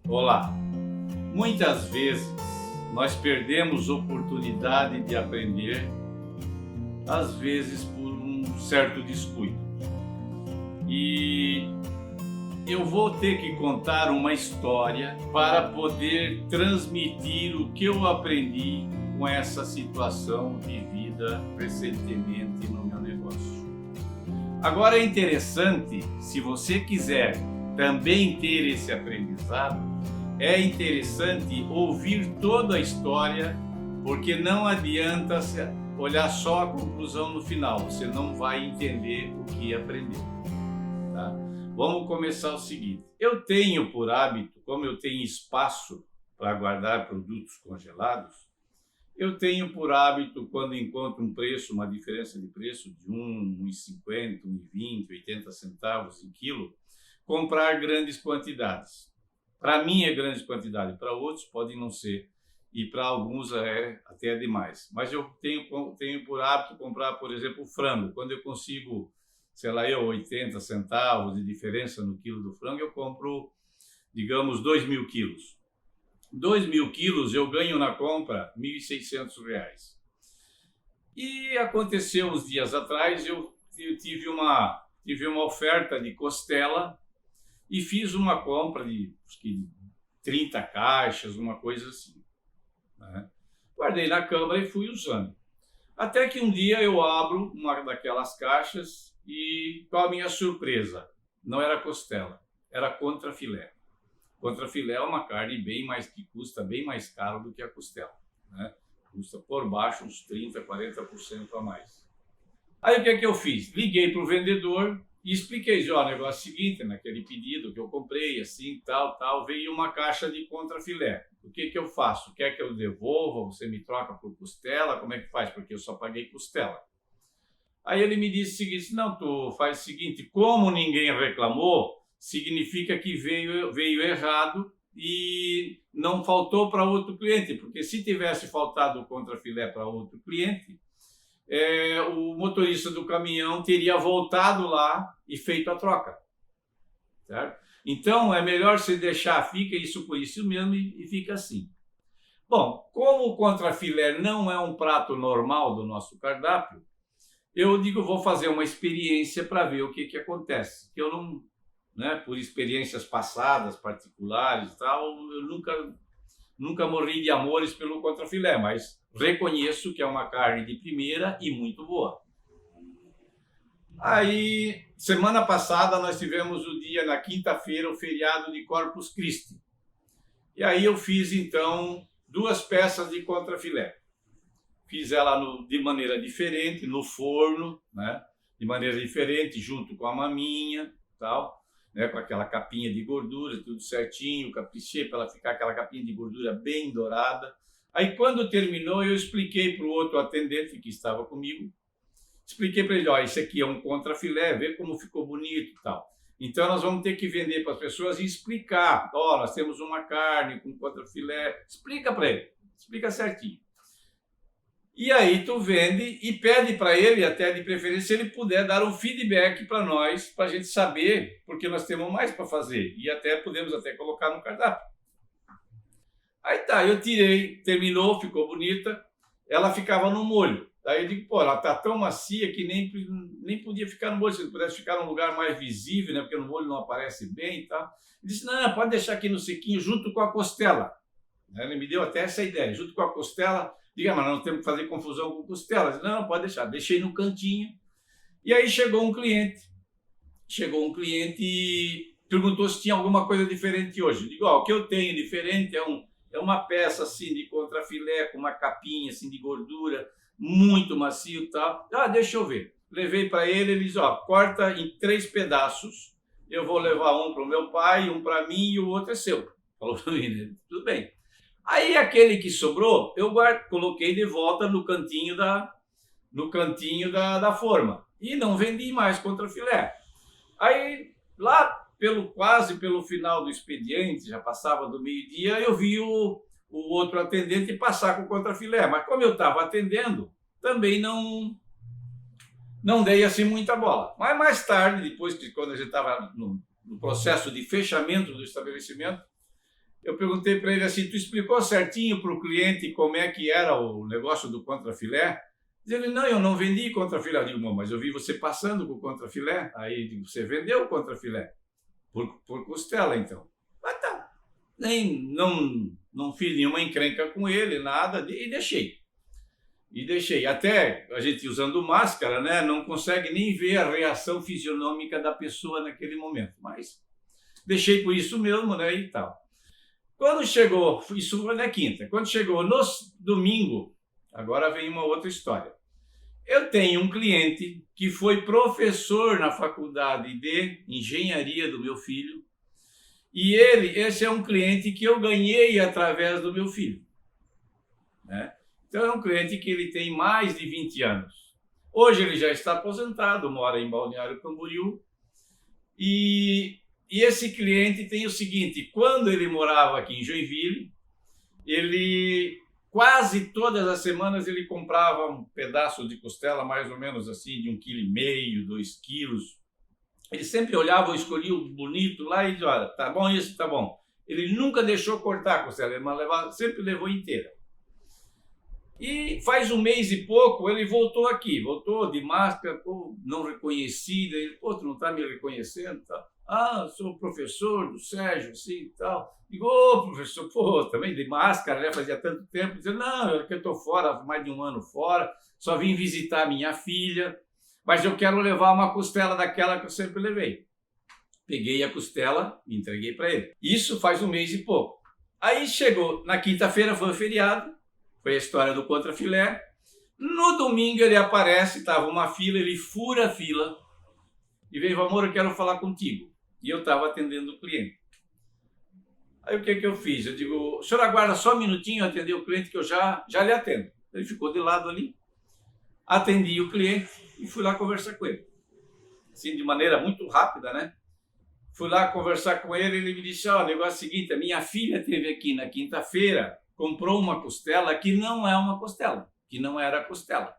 Olá! Muitas vezes nós perdemos oportunidade de aprender, às vezes por um certo descuido. E eu vou ter que contar uma história para poder transmitir o que eu aprendi com essa situação vivida recentemente no meu negócio. Agora é interessante, se você quiser também ter esse aprendizado, é interessante ouvir toda a história, porque não adianta olhar só a conclusão no final, você não vai entender o que aprendeu. Tá? Vamos começar o seguinte: eu tenho por hábito, como eu tenho espaço para guardar produtos congelados, eu tenho por hábito, quando encontro um preço, uma diferença de preço de 1,50, 1,20, 80 centavos em quilo, comprar grandes quantidades. Para mim é grande quantidade, para outros pode não ser, e para alguns é até demais. Mas eu tenho por hábito comprar, por exemplo, frango. Quando eu consigo, sei lá, 80 centavos de diferença no quilo do frango, eu compro, digamos, 2.000 quilos. 2.000 quilos eu ganho na compra R$ 1.600. E aconteceu uns dias atrás, eu tive uma oferta de costela e fiz uma compra de acho que 30 caixas, uma coisa assim. Né? Guardei na câmara e fui usando. Até que um dia eu abro uma daquelas caixas e, qual a minha surpresa? Não era costela, era contrafilé. Contrafilé é uma carne que custa bem mais caro do que a costela, né? Custa por baixo uns 30%, 40% a mais. Aí o que é que eu fiz? Liguei para o vendedor e expliquei: ó, o negócio é o seguinte, naquele pedido que eu comprei, assim, tal, veio uma caixa de contrafilé. O que que eu faço? Quer que eu devolva? Você me troca por costela? Como é que faz? Porque eu só paguei costela. Aí ele me disse o seguinte: não, tu faz o seguinte, como ninguém reclamou, significa que veio errado e não faltou para outro cliente, porque se tivesse faltado o contrafilé para outro cliente, o motorista do caminhão teria voltado lá e feito a troca, certo? Então é melhor você deixar, fica isso por isso mesmo e fica assim. Bom, como o contrafilé não é um prato normal do nosso cardápio, eu digo, vou fazer uma experiência para ver o que acontece. Que eu não, né, por experiências passadas, particulares e tal, eu nunca morri de amores pelo contrafilé, mas reconheço que é uma carne de primeira e muito boa. Aí, semana passada, nós tivemos o dia, na quinta-feira, o feriado de Corpus Christi. E aí eu fiz, então, 2 peças de contrafilé. Fiz ela de maneira diferente, no forno, né? De maneira diferente, junto com a maminha, tal, né? Com aquela capinha de gordura, tudo certinho, caprichei para ela ficar aquela capinha de gordura bem dourada. Aí, quando terminou, eu expliquei para o outro atendente que estava comigo, expliquei para ele: ó, esse aqui é um contrafilé, vê como ficou bonito e tal. Então, nós vamos ter que vender para as pessoas e explicar: ó, nós temos uma carne com contrafilé. Explica para ele, explica certinho. E aí tu vende e pede para ele, até de preferência, se ele puder dar um feedback para nós, para a gente saber, porque nós temos mais para fazer e podemos colocar no cardápio. Aí tá, eu tirei, terminou, ficou bonita, ela ficava no molho. Daí eu digo: pô, ela tá tão macia que nem podia ficar no molho, se pudesse ficar num lugar mais visível, né, porque no molho não aparece bem e tal. Ele disse: não, pode deixar aqui no sequinho junto com a costela. Ele me deu até essa ideia, junto com a costela. Diga, mas não temos que fazer confusão com costelas. Não, pode deixar. Deixei no cantinho. E aí chegou um cliente e perguntou se tinha alguma coisa diferente hoje. Eu digo: ó, o que eu tenho diferente é uma peça assim de contrafilé com uma capinha assim de gordura, muito macio e tal. Ah, deixa eu ver. Levei para ele disse: ó, corta em 3 pedaços. Eu vou levar um para o meu pai, um para mim e o outro é seu. Falou para mim, né? Tudo bem. Aí aquele que sobrou, eu coloquei de volta no cantinho da forma. E não vendi mais contrafilé. Aí, lá quase pelo final do expediente, já passava do meio-dia, eu vi o outro atendente passar com contrafilé. Mas como eu estava atendendo, também não dei assim muita bola. Mas mais tarde, quando a gente estava no processo de fechamento do estabelecimento, Eu perguntei para ele assim, tu explicou certinho para o cliente como é que era o negócio do contrafilé? Ele, não, eu não vendi contrafilé. Eu digo, mas eu vi você passando com o contrafilé. Aí eu digo, você vendeu o contrafilé? Por costela, então. Mas tá. Não fiz nenhuma encrenca com ele, nada, e deixei. Até a gente usando máscara, né, não consegue nem ver a reação fisionômica da pessoa naquele momento. Mas deixei por isso mesmo, né, e tal. Quando chegou, isso foi na quinta, quando chegou no domingo, agora vem uma outra história. Eu tenho um cliente que foi professor na faculdade de engenharia do meu filho, e esse é um cliente que eu ganhei através do meu filho, né? Então é um cliente que ele tem mais de 20 anos. Hoje ele já está aposentado, mora em Balneário Camboriú, e esse cliente tem o seguinte, quando ele morava aqui em Joinville, ele quase todas as semanas ele comprava um pedaço de costela, mais ou menos assim, de 1,5 kg, 2 quilos. Ele sempre olhava, escolhia o bonito lá e dizia, olha, tá bom isso, tá bom. Ele nunca deixou cortar a costela, ele sempre levou inteira. E faz um mês e pouco, ele voltou aqui, voltou de máscara, não reconhecida. Ele, tu não está me reconhecendo? Tá? Ah, sou o professor do Sérgio, assim e tal. Digo, professor, também de máscara, né? Fazia tanto tempo. Dizia, não, é que eu estou fora, mais de 1 ano fora, só vim visitar minha filha, mas eu quero levar uma costela daquela que eu sempre levei. Peguei a costela e entreguei para ele. Isso faz um mês e pouco. Aí chegou, na quinta-feira foi feriado, foi a história do contrafilé. No domingo ele aparece, estava uma fila, ele fura a fila e veio, amor, eu quero falar contigo. E eu estava atendendo o cliente. Aí o que eu fiz? Eu digo, o senhor aguarda só um minutinho, eu atender o cliente que eu já lhe atendo. Ele ficou de lado ali, atendi o cliente e fui lá conversar com ele. Assim, de maneira muito rápida, né? Fui lá conversar com ele e ele me disse, o negócio é o seguinte, a minha filha esteve aqui na quinta-feira, comprou uma costela que não é uma costela, que não era costela.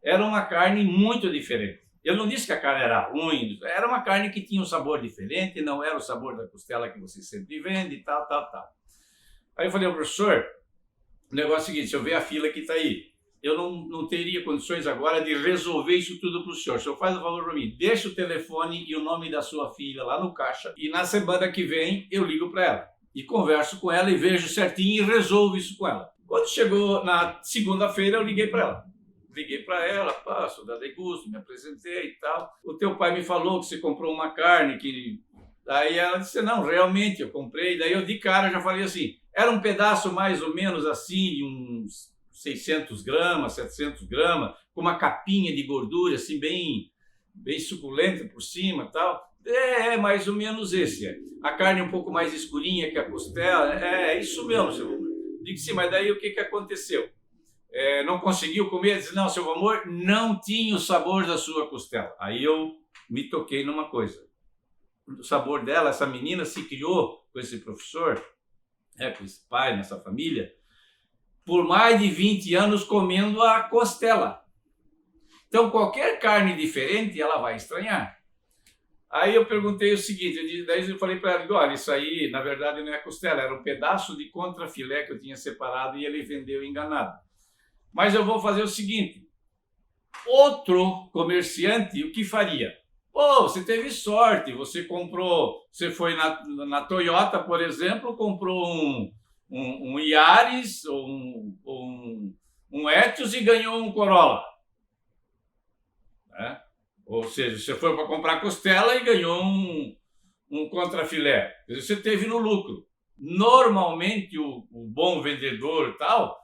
Era uma carne muito diferente. Eu não disse que a carne era ruim, era uma carne que tinha um sabor diferente, não era o sabor da costela que você sempre vende e tal. Aí eu falei, professor, o negócio é o seguinte, se eu ver a fila que está aí, eu não teria condições agora de resolver isso tudo para o senhor. O senhor faz o favor para mim, deixa o telefone e o nome da sua filha lá no caixa e na semana que vem eu ligo para ela. E converso com ela e vejo certinho e resolvo isso com ela. Quando chegou na segunda-feira, eu liguei para ela. Sou da Degusto, me apresentei e tal. O teu pai me falou que você comprou uma carne que... Aí ela disse, não, realmente eu comprei. Daí eu de cara já falei assim, era um pedaço mais ou menos assim, de uns 600 gramas, 700 gramas, com uma capinha de gordura assim bem suculenta por cima e tal. É mais ou menos esse. A carne um pouco mais escurinha que a costela. É isso mesmo, seu amor. Digo, sim, mas daí o que aconteceu? Não conseguiu comer? Disse, não, seu amor, não tinha o sabor da sua costela. Aí eu me toquei numa coisa. O sabor dela, essa menina se criou com esse professor, com esse pai, nessa família, por mais de 20 anos comendo a costela. Então, qualquer carne diferente, ela vai estranhar. Aí eu perguntei o seguinte, daí eu falei para ela, olha, isso aí na verdade não é costela, era um pedaço de contrafilé que eu tinha separado e ele vendeu enganado. Mas eu vou fazer o seguinte, outro comerciante o que faria? Você teve sorte, você foi na Toyota, por exemplo, comprou um Yaris ou um Etios e ganhou um Corolla. Ou seja, você foi para comprar costela e ganhou um contrafilé. Você teve no lucro. Normalmente o bom vendedor e tal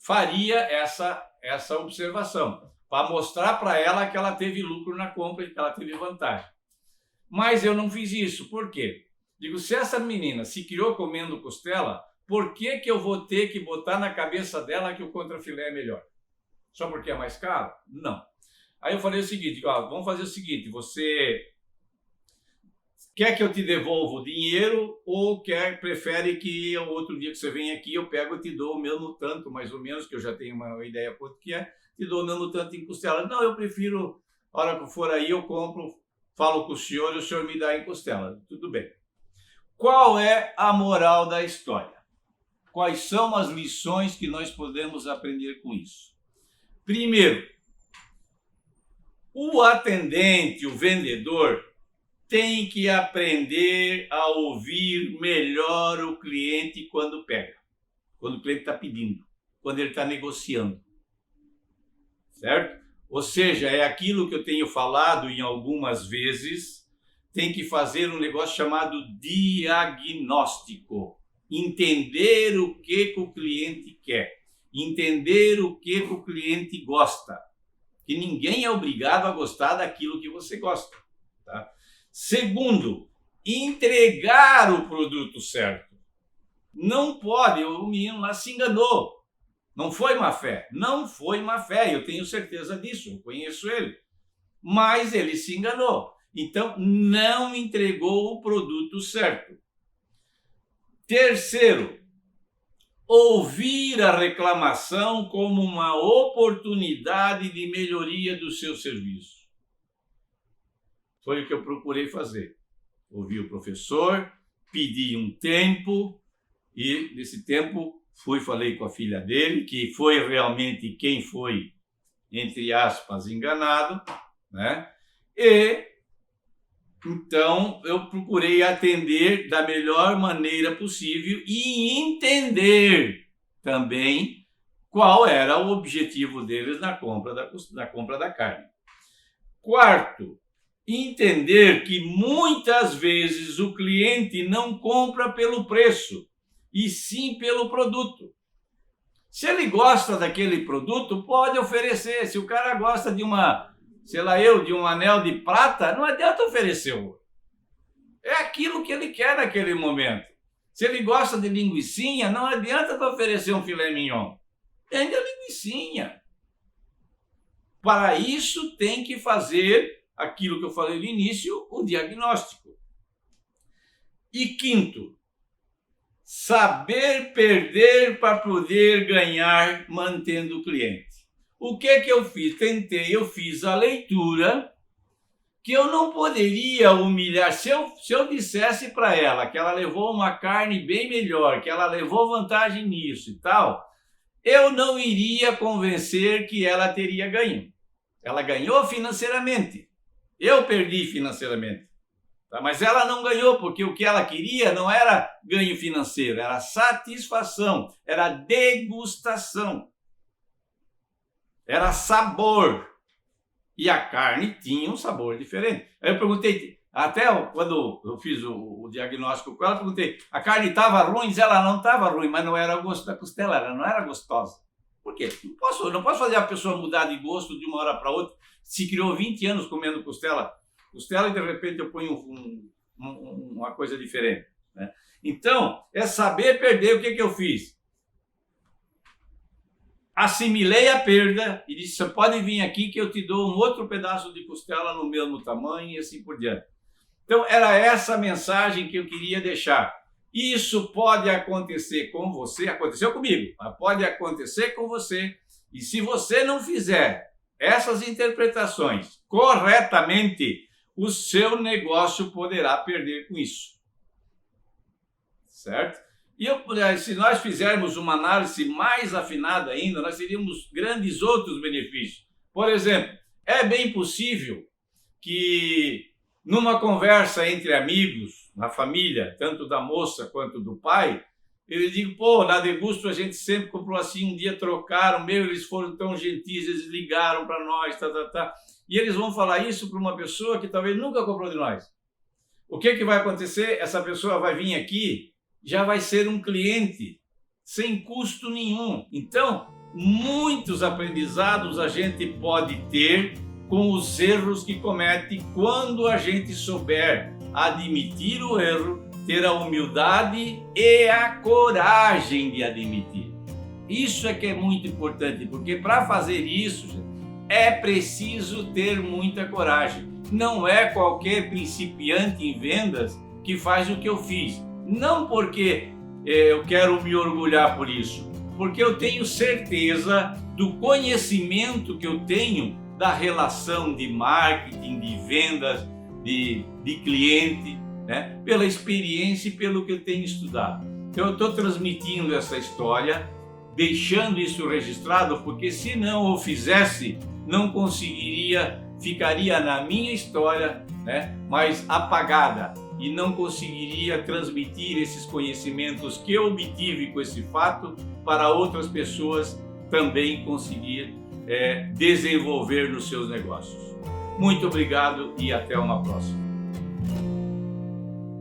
faria essa observação para mostrar para ela que ela teve lucro na compra e que ela teve vantagem. Mas eu não fiz isso. Por quê? Digo, se essa menina se criou comendo costela, por que eu vou ter que botar na cabeça dela que o contrafilé é melhor? Só porque é mais caro? Não. Aí eu falei o seguinte, vamos fazer o seguinte, você quer que eu te devolva o dinheiro ou prefere que outro dia que você vem aqui eu pego e te dou o mesmo tanto, mais ou menos, que eu já tenho uma ideia quanto que é, te dou o mesmo tanto em costela. Não, eu prefiro, a hora que for aí eu compro, falo com o senhor e o senhor me dá em costela. Tudo bem. Qual é a moral da história? Quais são as lições que nós podemos aprender com isso? Primeiro, o atendente, o vendedor, tem que aprender a ouvir melhor o cliente quando pega, quando o cliente está pedindo, quando ele está negociando, certo? Ou seja, é aquilo que eu tenho falado em algumas vezes, tem que fazer um negócio chamado diagnóstico, entender o que o cliente quer, entender o que o cliente gosta, que ninguém é obrigado a gostar daquilo que você gosta, tá? Segundo, entregar o produto certo. Não pode, o menino lá se enganou. Não foi má fé. Não foi má fé, eu tenho certeza disso, eu conheço ele. Mas ele se enganou. Então, não entregou o produto certo. Terceiro, ouvir a reclamação como uma oportunidade de melhoria do seu serviço. Foi o que eu procurei fazer. Ouvi o professor, pedi um tempo e, nesse tempo, falei com a filha dele, que foi realmente quem foi, entre aspas, enganado, né? E, então, eu procurei atender da melhor maneira possível e entender também qual era o objetivo deles na compra da carne. Quarto, entender que muitas vezes o cliente não compra pelo preço, e sim pelo produto. Se ele gosta daquele produto, pode oferecer. Se o cara gosta de de um anel de prata, não adianta oferecer ouro. É aquilo que ele quer naquele momento. Se ele gosta de linguicinha, não adianta oferecer um filé mignon. Vende a linguicinha. Para isso, tem que fazer aquilo que eu falei no início, o diagnóstico. E quinto, saber perder para poder ganhar mantendo o cliente. O que eu fiz? Eu fiz a leitura que eu não poderia humilhar. Se eu dissesse para ela que ela levou uma carne bem melhor, que ela levou vantagem nisso e tal, eu não iria convencer que ela teria ganho. Ela ganhou financeiramente. Eu perdi financeiramente. Tá? Mas ela não ganhou, porque o que ela queria não era ganho financeiro, era satisfação, era degustação, era sabor. E a carne tinha um sabor diferente. Aí eu perguntei, até quando eu fiz o diagnóstico com ela, eu perguntei, a carne estava ruim? Diz ela, não estava ruim, mas não era o gosto da costela, ela não era gostosa. Por quê? Não posso fazer a pessoa mudar de gosto de uma hora para outra. Se criou 20 anos comendo costela e de repente eu ponho uma coisa diferente, né? Então, é saber perder. O que eu fiz? Assimilei a perda e disse, você pode vir aqui que eu te dou um outro pedaço de costela no mesmo tamanho e assim por diante. Então, era essa mensagem que eu queria deixar. Isso pode acontecer com você, aconteceu comigo, mas pode acontecer com você. E se você não fizer essas interpretações corretamente, o seu negócio poderá perder com isso. Certo? E se nós fizermos uma análise mais afinada ainda, nós teríamos grandes outros benefícios. Por exemplo, é bem possível que numa conversa entre amigos, na família, tanto da moça quanto do pai, eles digam, na Degusto a gente sempre comprou assim, um dia trocaram, eles foram tão gentis, eles ligaram para nós, E eles vão falar isso para uma pessoa que talvez nunca comprou de nós. O que vai acontecer? Essa pessoa vai vir aqui, já vai ser um cliente, sem custo nenhum. Então, muitos aprendizados a gente pode ter com os erros que comete quando a gente souber admitir o erro, ter a humildade e a coragem de admitir. Isso é que é muito importante, porque para fazer isso, é preciso ter muita coragem. Não é qualquer principiante em vendas que faz o que eu fiz. Não porque eu quero me orgulhar por isso, porque eu tenho certeza do conhecimento que eu tenho da relação de marketing, de vendas, de cliente. né? Pela experiência e pelo que eu tenho estudado. Então eu estou transmitindo essa história, deixando isso registrado, porque se não o fizesse, não conseguiria, ficaria na minha história, né? Mas apagada, e não conseguiria transmitir esses conhecimentos que eu obtive com esse fato para outras pessoas também conseguir desenvolver nos seus negócios. Muito obrigado e até uma próxima.